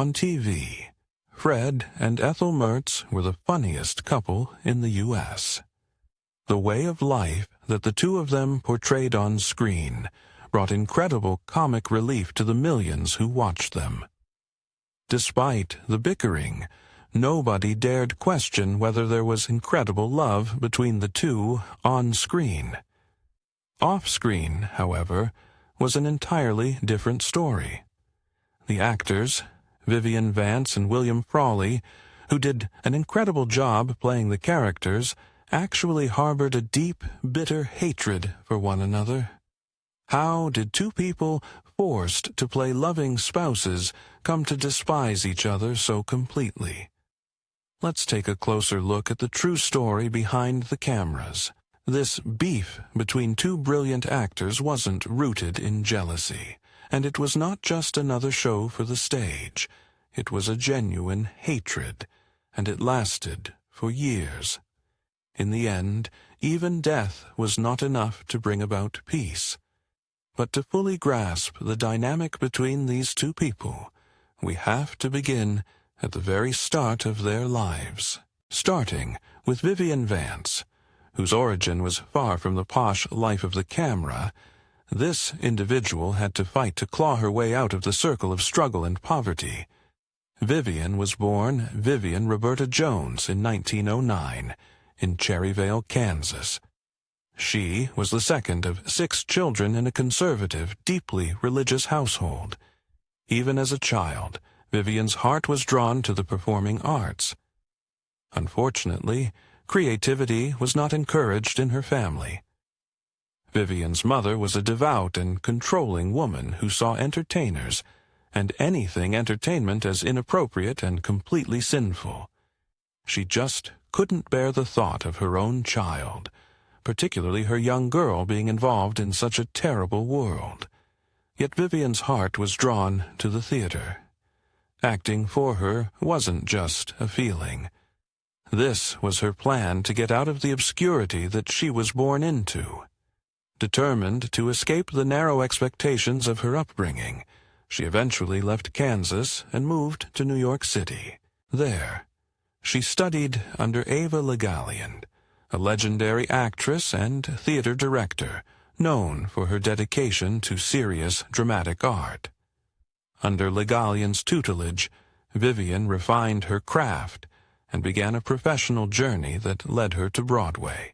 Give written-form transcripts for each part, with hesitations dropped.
On TV, Fred and Ethel Mertz were the funniest couple in the U.S. The way of life that the two of them portrayed on screen brought incredible comic relief to the millions who watched them. Despite the bickering, nobody dared question whether there was incredible love between the two on screen. Off-screen, however, was an entirely different story. The actors, Vivian Vance and William Frawley, who did an incredible job playing the characters, actually harbored a deep, bitter hatred for one another. How did two people forced to play loving spouses come to despise each other so completely? Let's take a closer look at the true story behind the cameras. This beef between two brilliant actors wasn't rooted in jealousy, and it was not just another show for the stage. It was a genuine hatred, and it lasted for years. In the end, even death was not enough to bring about peace. But to fully grasp the dynamic between these two people, we have to begin at the very start of their lives, starting with Vivian Vance, whose origin was far from the posh life of the camera. This individual had to fight to claw her way out of the circle of struggle and poverty. Vivian was born Vivian Roberta Jones in 1909 in Cherryvale, Kansas. She was the second of 6 children in a conservative, deeply religious household. Even as a child, Vivian's heart was drawn to the performing arts. Unfortunately, creativity was not encouraged in her family. Vivian's mother was a devout and controlling woman who saw entertainers and anything entertainment as inappropriate and completely sinful. She just couldn't bear the thought of her own child, particularly her young girl, being involved in such a terrible world. Yet Vivian's heart was drawn to the theater. Acting for her wasn't just a feeling. This was her plan to get out of the obscurity that she was born into. Determined to escape the narrow expectations of her upbringing, she eventually left Kansas and moved to New York City. There, she studied under Ava Le Gallienne, a legendary actress and theater director known for her dedication to serious dramatic art. Under Le Gallienne's tutelage, Vivian refined her craft and began a professional journey that led her to Broadway.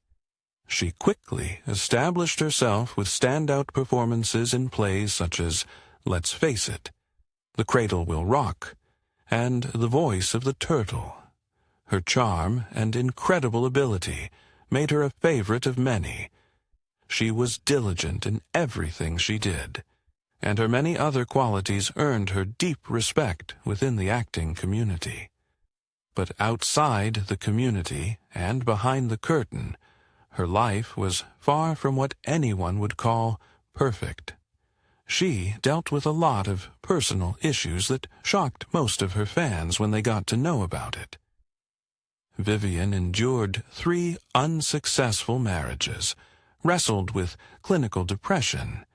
She quickly established herself with standout performances in plays such as Let's Face It, The Cradle Will Rock, and The Voice of the Turtle. Her charm and incredible ability made her a favorite of many. She was diligent in everything she did, and her many other qualities earned her deep respect within the acting community. But outside the community and behind the curtain, her life was far from what anyone would call perfect. She dealt with a lot of personal issues that shocked most of her fans when they got to know about it. Vivian endured 3 unsuccessful marriages, wrestled with clinical depression,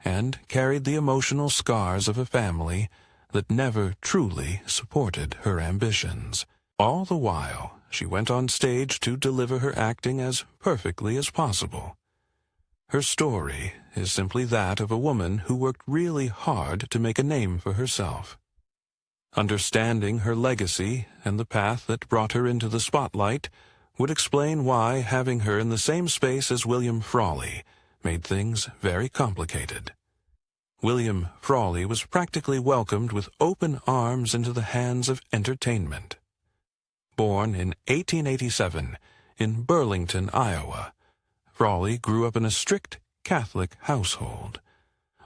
and carried the emotional scars of a family that never truly supported her ambitions. All the while, she went on stage to deliver her acting as perfectly as possible. Her story is simply that of a woman who worked really hard to make a name for herself. Understanding her legacy and the path that brought her into the spotlight would explain why having her in the same space as William Frawley made things very complicated. William Frawley was practically welcomed with open arms into the hands of entertainment. Born in 1887 in Burlington, Iowa, Frawley grew up in a strict Catholic household.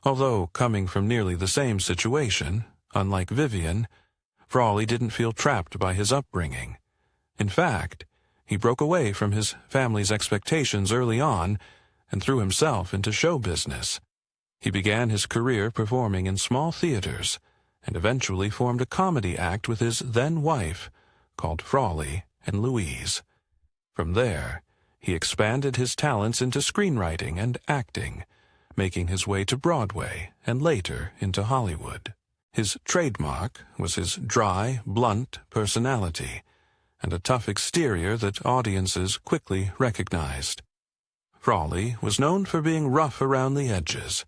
Although coming from nearly the same situation, unlike Vivian, Frawley didn't feel trapped by his upbringing. In fact, he broke away from his family's expectations early on and threw himself into show business. He began his career performing in small theaters and eventually formed a comedy act with his then-wife called Frawley and Louise. From there, he expanded his talents into screenwriting and acting, making his way to Broadway and later into Hollywood. His trademark was his dry, blunt personality, and a tough exterior that audiences quickly recognized. Frawley was known for being rough around the edges.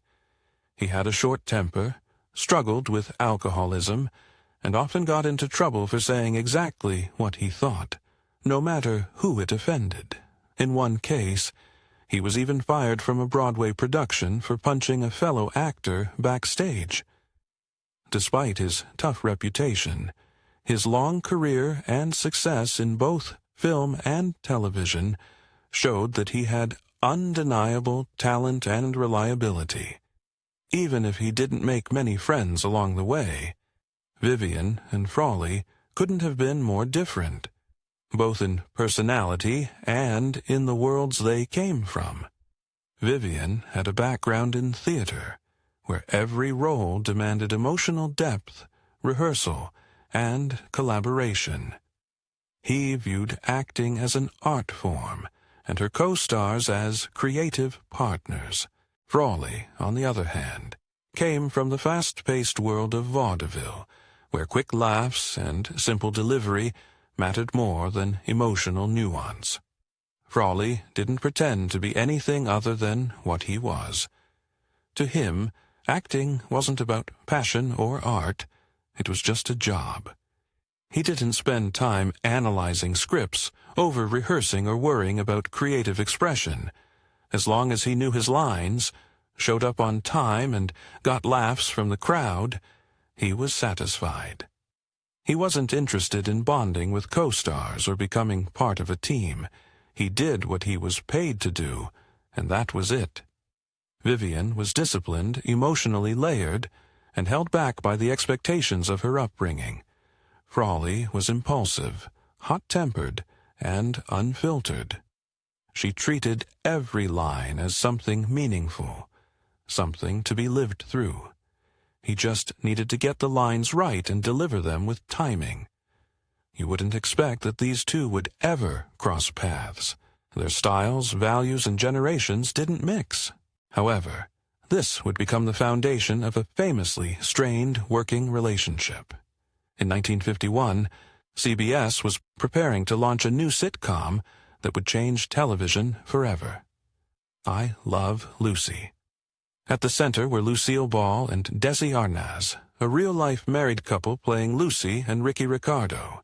He had a short temper, struggled with alcoholism, and often got into trouble for saying exactly what he thought, no matter who it offended. In one case, he was even fired from a Broadway production for punching a fellow actor backstage. Despite his tough reputation, his long career and success in both film and television showed that he had undeniable talent and reliability. Even if he didn't make many friends along the way, Vivian and Frawley couldn't have been more different, both in personality and in the worlds they came from. Vivian had a background in theater, where every role demanded emotional depth, rehearsal, and collaboration. He viewed acting as an art form, and her co-stars as creative partners. Frawley, on the other hand, came from the fast-paced world of vaudeville, where quick laughs and simple delivery mattered more than emotional nuance. Frawley didn't pretend to be anything other than what he was. To him, acting wasn't about passion or art, it was just a job. He didn't spend time analyzing scripts, over-rehearsing or worrying about creative expression. As long as he knew his lines, showed up on time, and got laughs from the crowd, he was satisfied. He wasn't interested in bonding with co-stars or becoming part of a team. He did what he was paid to do, and that was it. Vivian was disciplined, emotionally layered, and held back by the expectations of her upbringing. Frawley was impulsive, hot-tempered, and unfiltered. She treated every line as something meaningful, something to be lived through. He just needed to get the lines right and deliver them with timing. You wouldn't expect that these two would ever cross paths. Their styles, values, and generations didn't mix. However, this would become the foundation of a famously strained working relationship. In 1951, CBS was preparing to launch a new sitcom that would change television forever. I Love Lucy. At the center were Lucille Ball and Desi Arnaz, a real-life married couple playing Lucy and Ricky Ricardo.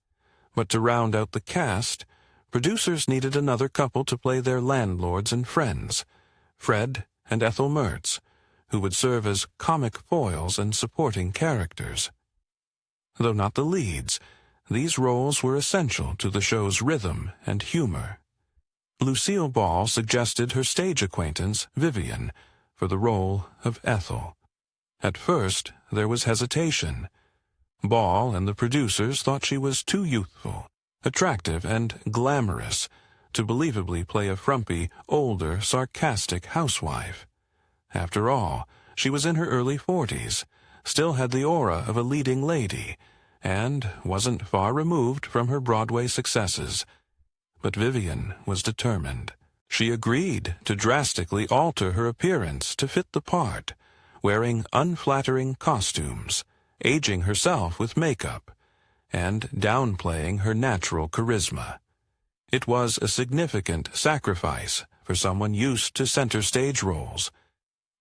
But to round out the cast, producers needed another couple to play their landlords and friends, Fred and Ethel Mertz, who would serve as comic foils and supporting characters. Though not the leads, these roles were essential to the show's rhythm and humor. Lucille Ball suggested her stage acquaintance, Vivian, for the role of Ethel. At first, there was hesitation. Ball and the producers thought she was too youthful, attractive, and glamorous to believably play a frumpy, older, sarcastic housewife. After all, she was in her early 40s, still had the aura of a leading lady, and wasn't far removed from her Broadway successes. But Vivian was determined. She agreed to drastically alter her appearance to fit the part, wearing unflattering costumes, aging herself with makeup, and downplaying her natural charisma. It was a significant sacrifice for someone used to center stage roles,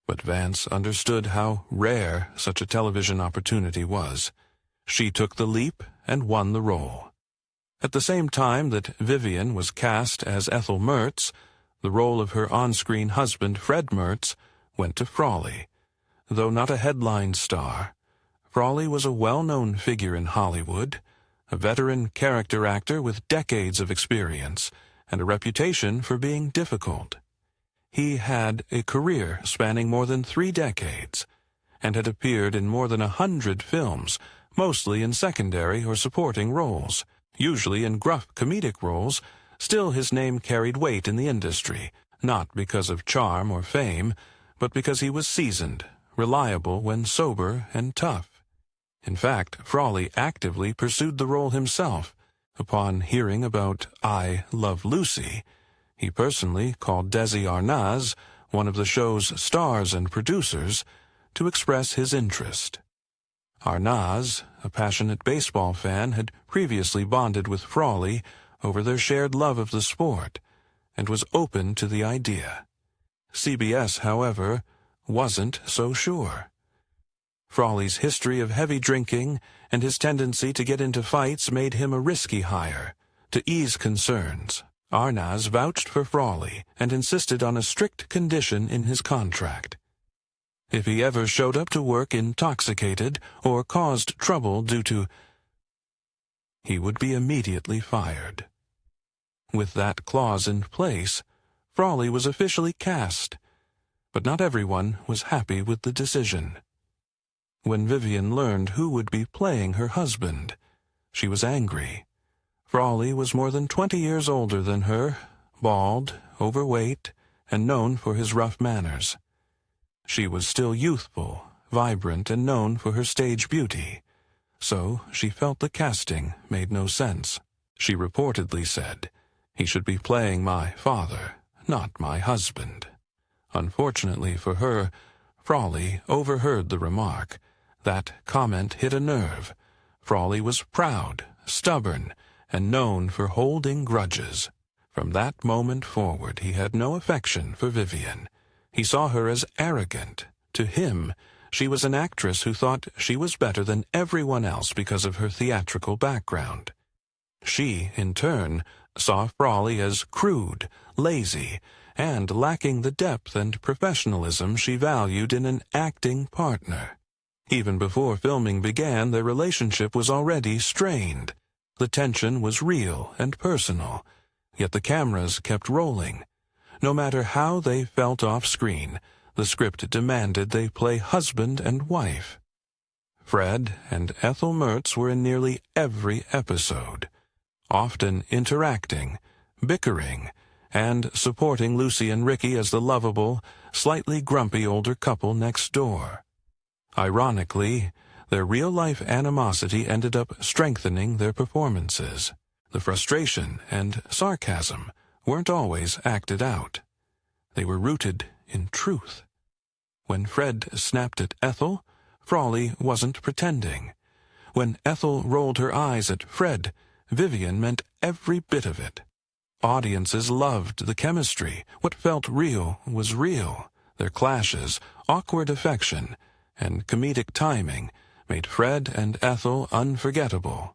but Vance understood how rare such a television opportunity was. She took the leap and won the role. At the same time that Vivian was cast as Ethel Mertz, the role of her on-screen husband, Fred Mertz, went to Frawley. Though not a headline star, Frawley was a well-known figure in Hollywood, a veteran character actor with decades of experience and a reputation for being difficult. He had a career spanning more than 3 decades and had appeared in more than 100 films, mostly in secondary or supporting roles, usually in gruff comedic roles. Still, his name carried weight in the industry, not because of charm or fame, but because he was seasoned, reliable when sober, and tough. In fact, Frawley actively pursued the role himself. Upon hearing about I Love Lucy, he personally called Desi Arnaz, one of the show's stars and producers, to express his interest. Arnaz, a passionate baseball fan, had previously bonded with Frawley over their shared love of the sport, and was open to the idea. CBS, however, wasn't so sure. Frawley's history of heavy drinking and his tendency to get into fights made him a risky hire. To ease concerns, Arnaz vouched for Frawley and insisted on a strict condition in his contract. If he ever showed up to work intoxicated or caused trouble he would be immediately fired. With that clause in place, Frawley was officially cast, but not everyone was happy with the decision. When Vivian learned who would be playing her husband, she was angry. Frawley was more than 20 years older than her, bald, overweight, and known for his rough manners. She was still youthful, vibrant, and known for her stage beauty, so she felt the casting made no sense. She reportedly said, "He should be playing my father, not my husband." Unfortunately for her, Frawley overheard the remark. That comment hit a nerve. Frawley was proud, stubborn, and known for holding grudges. From that moment forward, he had no affection for Vivian. He saw her as arrogant. To him, she was an actress who thought she was better than everyone else because of her theatrical background. She, in turn, saw Frawley as crude, lazy, and lacking the depth and professionalism she valued in an acting partner. Even before filming began, their relationship was already strained. The tension was real and personal, yet the cameras kept rolling. No matter how they felt off-screen, the script demanded they play husband and wife. Fred and Ethel Mertz were in nearly every episode, often interacting, bickering, and supporting Lucy and Ricky as the lovable, slightly grumpy older couple next door. Ironically, their real-life animosity ended up strengthening their performances. The frustration and sarcasm weren't always acted out. They were rooted in truth. When Fred snapped at Ethel, Frawley wasn't pretending. When Ethel rolled her eyes at Fred, Vivian meant every bit of it. Audiences loved the chemistry. What felt real was real. Their clashes, awkward affection, and comedic timing made Fred and Ethel unforgettable.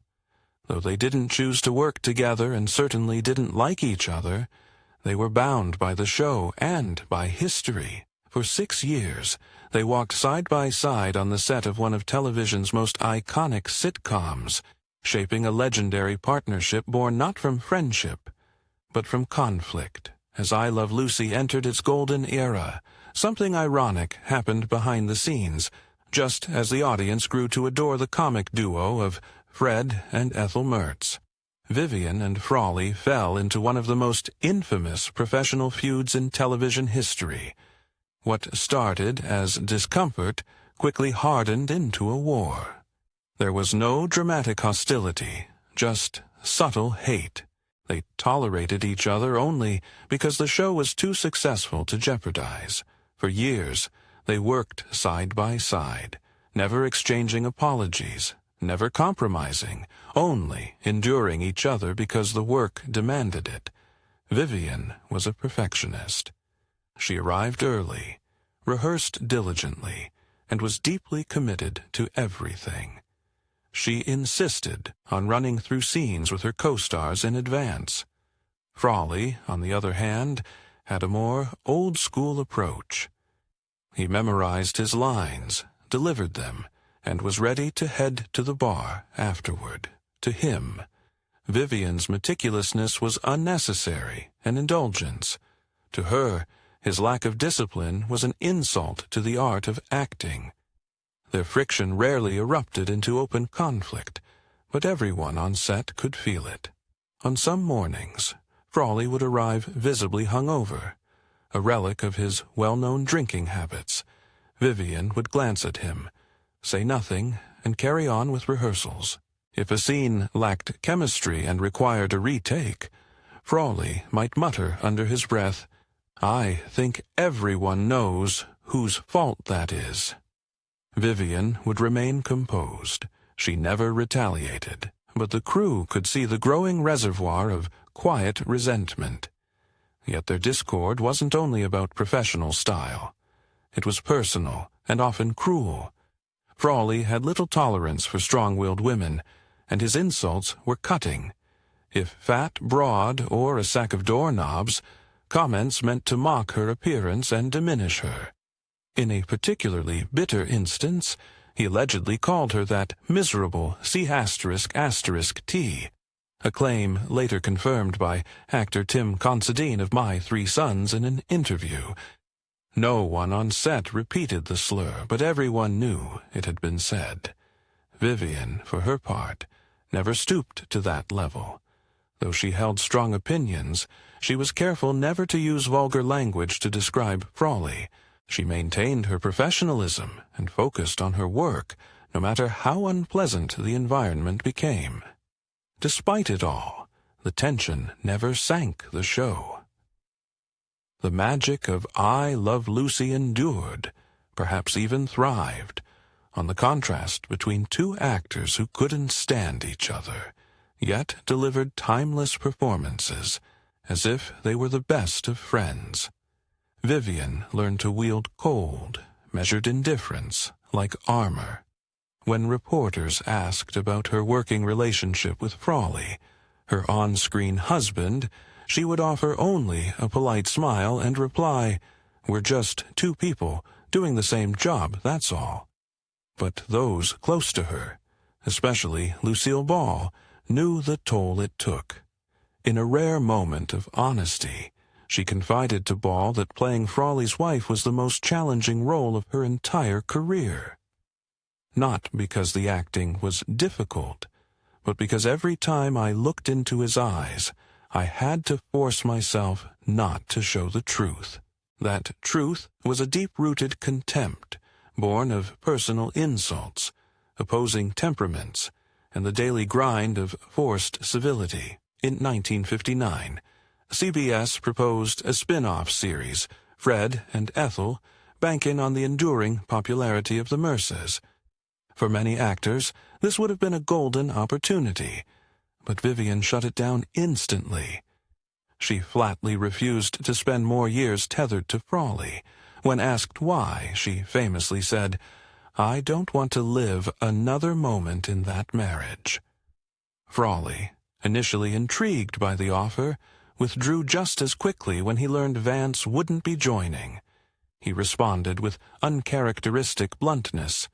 Though they didn't choose to work together and certainly didn't like each other, they were bound by the show and by history. For 6 years, they walked side by side on the set of one of television's most iconic sitcoms, shaping a legendary partnership born not from friendship, but from conflict. As I Love Lucy entered its golden era, something ironic happened behind the scenes, just as the audience grew to adore the comic duo of Fred and Ethel Mertz. Vivian and Frawley fell into one of the most infamous professional feuds in television history. What started as discomfort quickly hardened into a war. There was no dramatic hostility, just subtle hate. They tolerated each other only because the show was too successful to jeopardize. For years, they worked side by side, never exchanging apologies, never compromising, only enduring each other because the work demanded it. Vivian was a perfectionist. She arrived early, rehearsed diligently, and was deeply committed to everything. She insisted on running through scenes with her co-stars in advance. Frawley, on the other hand, had a more old-school approach. He memorized his lines, delivered them, and was ready to head to the bar afterward. To him, Vivian's meticulousness was unnecessary, an indulgence. To her, his lack of discipline was an insult to the art of acting. Their friction rarely erupted into open conflict, but everyone on set could feel it. On some mornings, Frawley would arrive visibly hungover, a relic of his well-known drinking habits. Vivian would glance at him, say nothing, and carry on with rehearsals. If a scene lacked chemistry and required a retake, Frawley might mutter under his breath, "I think everyone knows whose fault that is." Vivian would remain composed. She never retaliated, but the crew could see the growing reservoir of quiet resentment. Yet their discord wasn't only about professional style. It was personal and often cruel. Frawley had little tolerance for strong-willed women, and his insults were cutting. If fat, broad, or a sack of doorknobs, comments meant to mock her appearance and diminish her. In a particularly bitter instance, he allegedly called her that miserable C*****T, a claim later confirmed by actor Tim Considine of My Three Sons in an interview. No one on set repeated the slur, but everyone knew it had been said. Vivian, for her part, never stooped to that level. Though she held strong opinions, she was careful never to use vulgar language to describe Frawley. She maintained her professionalism and focused on her work, no matter how unpleasant the environment became. Despite it all, the tension never sank the show. The magic of I Love Lucy endured, perhaps even thrived, on the contrast between two actors who couldn't stand each other, yet delivered timeless performances, as if they were the best of friends. Vivian learned to wield cold, measured indifference like armor. When reporters asked about her working relationship with Frawley, her on-screen husband, she would offer only a polite smile and reply, "We're just two people doing the same job, that's all." But those close to her, especially Lucille Ball, knew the toll it took. In a rare moment of honesty, she confided to Ball that playing Frawley's wife was the most challenging role of her entire career. Not because the acting was difficult, but because every time I looked into his eyes, I had to force myself not to show the truth. That truth was a deep-rooted contempt, born of personal insults, opposing temperaments, and the daily grind of forced civility. In 1959, CBS proposed a spin-off series, Fred and Ethel, banking on the enduring popularity of the Mertzes. For many actors, this would have been a golden opportunity, but Vivian shut it down instantly. She flatly refused to spend more years tethered to Frawley. When asked why, she famously said, "I don't want to live another moment in that marriage." Frawley, initially intrigued by the offer, withdrew just as quickly when he learned Vance wouldn't be joining. He responded with uncharacteristic bluntness,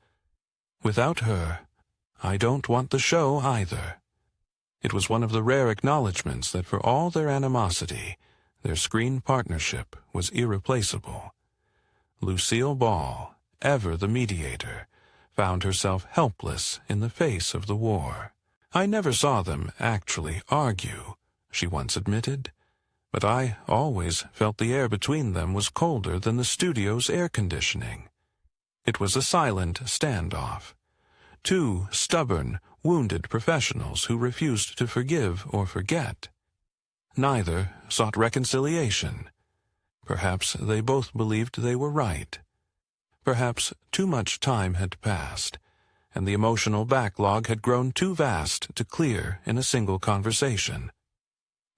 "Without her, I don't want the show either." It was one of the rare acknowledgments that for all their animosity, their screen partnership was irreplaceable. Lucille Ball, ever the mediator, found herself helpless in the face of the war. "I never saw them actually argue," she once admitted, "but I always felt the air between them was colder than the studio's air conditioning." It was a silent standoff. Two stubborn, wounded professionals who refused to forgive or forget. Neither sought reconciliation. Perhaps they both believed they were right. Perhaps too much time had passed, and the emotional backlog had grown too vast to clear in a single conversation.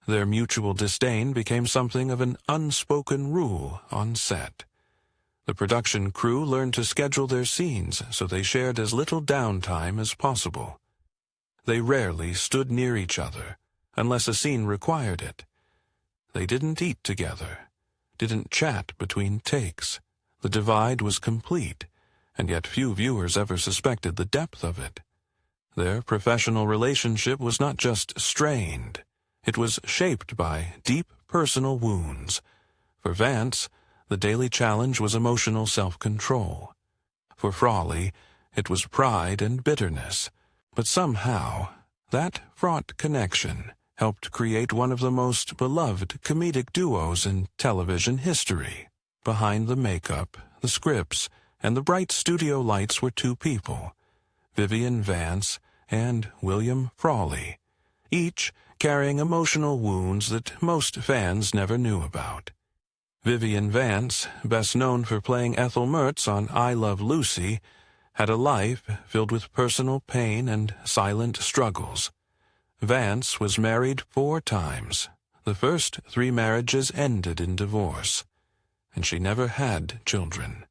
Their mutual disdain became something of an unspoken rule on set. The production crew learned to schedule their scenes so they shared as little downtime as possible. They rarely stood near each other, unless a scene required it. They didn't eat together, didn't chat between takes. The divide was complete, and yet few viewers ever suspected the depth of it. Their professional relationship was not just strained, it was shaped by deep personal wounds. For Vance, the daily challenge was emotional self-control. For Frawley, it was pride and bitterness. But somehow, that fraught connection helped create one of the most beloved comedic duos in television history. Behind the makeup, the scripts, and the bright studio lights were two people, Vivian Vance and William Frawley, each carrying emotional wounds that most fans never knew about. Vivian Vance, best known for playing Ethel Mertz on I Love Lucy, had a life filled with personal pain and silent struggles. Vance was married 4 times. The first 3 marriages ended in divorce, and she never had children.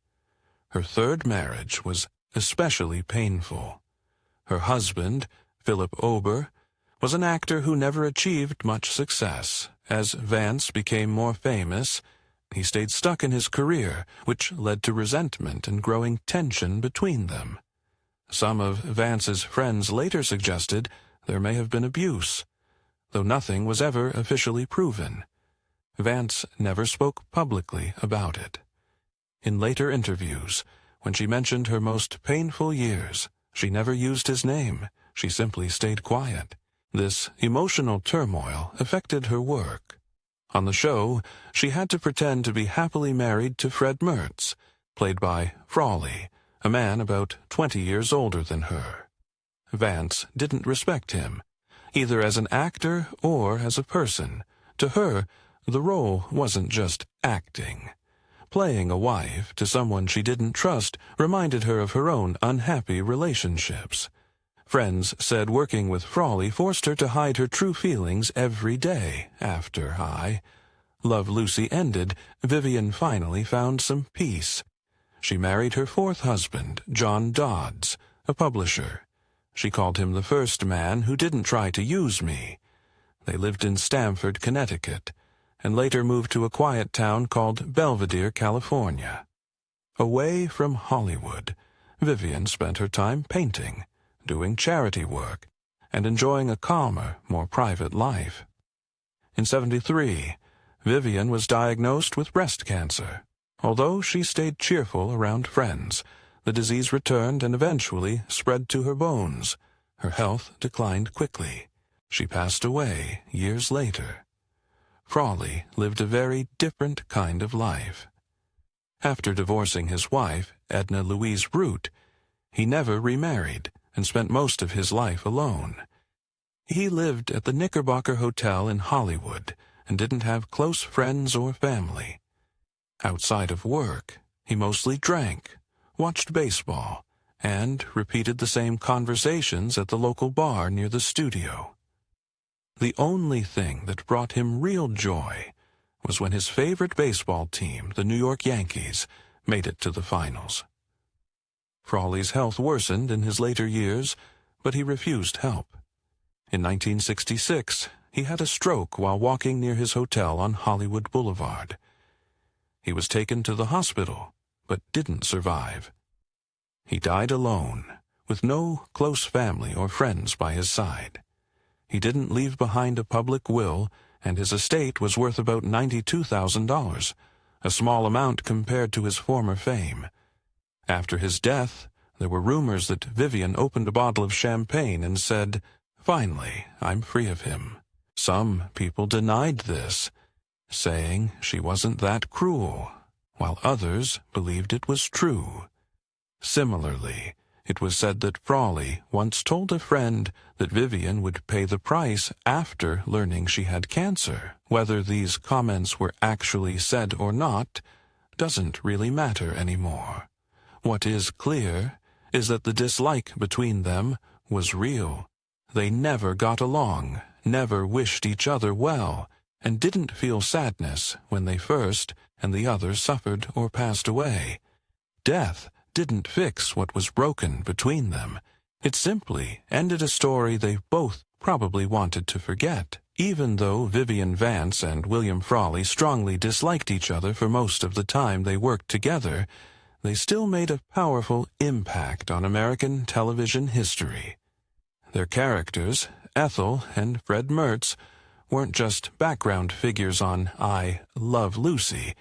Her 3rd marriage was especially painful. Her husband, Philip Ober, was an actor who never achieved much success. As Vance became more famous, he stayed stuck in his career, which led to resentment and growing tension between them. Some of Vance's friends later suggested there may have been abuse, though nothing was ever officially proven. Vance never spoke publicly about it. In later interviews, when she mentioned her most painful years, she never used his name. She simply stayed quiet. This emotional turmoil affected her work. On the show, she had to pretend to be happily married to Fred Mertz, played by Frawley, a man about 20 years older than her. Vance didn't respect him, either as an actor or as a person. To her, the role wasn't just acting. Playing a wife to someone she didn't trust reminded her of her own unhappy relationships. Friends said working with Frawley forced her to hide her true feelings every day. After I Love Lucy ended, Vivian finally found some peace. She married her 4th husband, John Dodds, a publisher. She called him the first man who didn't try to use me. They lived in Stamford, Connecticut, and later moved to a quiet town called Belvedere, California. Away from Hollywood, Vivian spent her time painting, doing charity work, and enjoying a calmer, more private life. In '73, Vivian was diagnosed with breast cancer. Although she stayed cheerful around friends, the disease returned and eventually spread to her bones. Her health declined quickly. She passed away years later. Frawley lived a very different kind of life. After divorcing his wife, Edna Louise Root, he never remarried and spent most of his life alone. He lived at the Knickerbocker Hotel in Hollywood and didn't have close friends or family. Outside of work, he mostly drank, watched baseball, and repeated the same conversations at the local bar near the studio. The only thing that brought him real joy was when his favorite baseball team, the New York Yankees, made it to the finals. Frawley's health worsened in his later years, but he refused help. In 1966, he had a stroke while walking near his hotel on Hollywood Boulevard. He was taken to the hospital, but didn't survive. He died alone, with no close family or friends by his side. He didn't leave behind a public will, and his estate was worth about $92,000, a small amount compared to his former fame. After his death, there were rumors that Vivian opened a bottle of champagne and said, "Finally, I'm free of him." Some people denied this, saying she wasn't that cruel, while others believed it was true. Similarly, it was said that Frawley once told a friend that Vivian would pay the price after learning she had cancer. Whether these comments were actually said or not doesn't really matter anymore. What is clear is that the dislike between them was real. They never got along, never wished each other well, and didn't feel sadness when they first and the other suffered or passed away. Death didn't fix what was broken between them. It simply ended a story they both probably wanted to forget. Even though Vivian Vance and William Frawley strongly disliked each other for most of the time they worked together, they still made a powerful impact on American television history. Their characters, Ethel and Fred Mertz, weren't just background figures on I Love Lucy.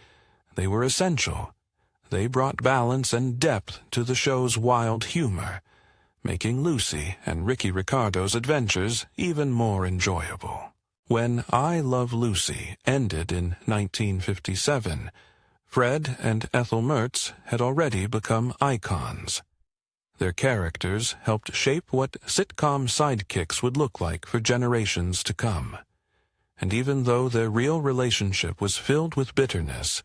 They were essential. They brought balance and depth to the show's wild humor, making Lucy and Ricky Ricardo's adventures even more enjoyable. When I Love Lucy ended in 1957, Fred and Ethel Mertz had already become icons. Their characters helped shape what sitcom sidekicks would look like for generations to come. And even though their real relationship was filled with bitterness,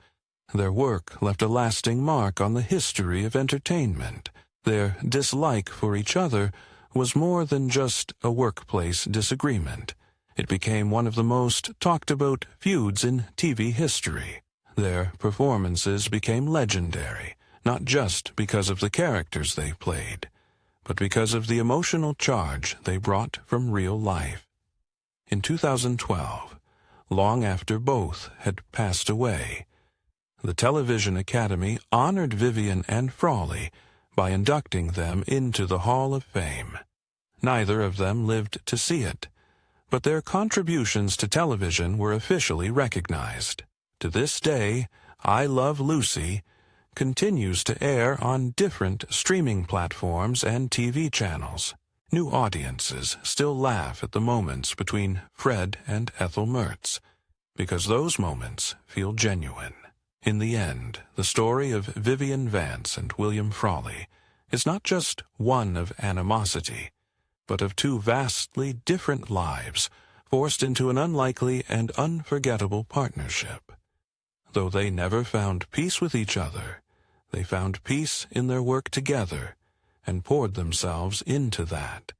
their work left a lasting mark on the history of entertainment. Their dislike for each other was more than just a workplace disagreement. It became one of the most talked-about feuds in TV history. Their performances became legendary, not just because of the characters they played, but because of the emotional charge they brought from real life. In 2012, long after both had passed away, the Television Academy honored Vivian and Frawley by inducting them into the Hall of Fame. Neither of them lived to see it, but their contributions to television were officially recognized. To this day, I Love Lucy continues to air on different streaming platforms and TV channels. New audiences still laugh at the moments between Fred and Ethel Mertz, because those moments feel genuine. In the end, the story of Vivian Vance and William Frawley is not just one of animosity, but of two vastly different lives forced into an unlikely and unforgettable partnership. Though they never found peace with each other, they found peace in their work together and poured themselves into that.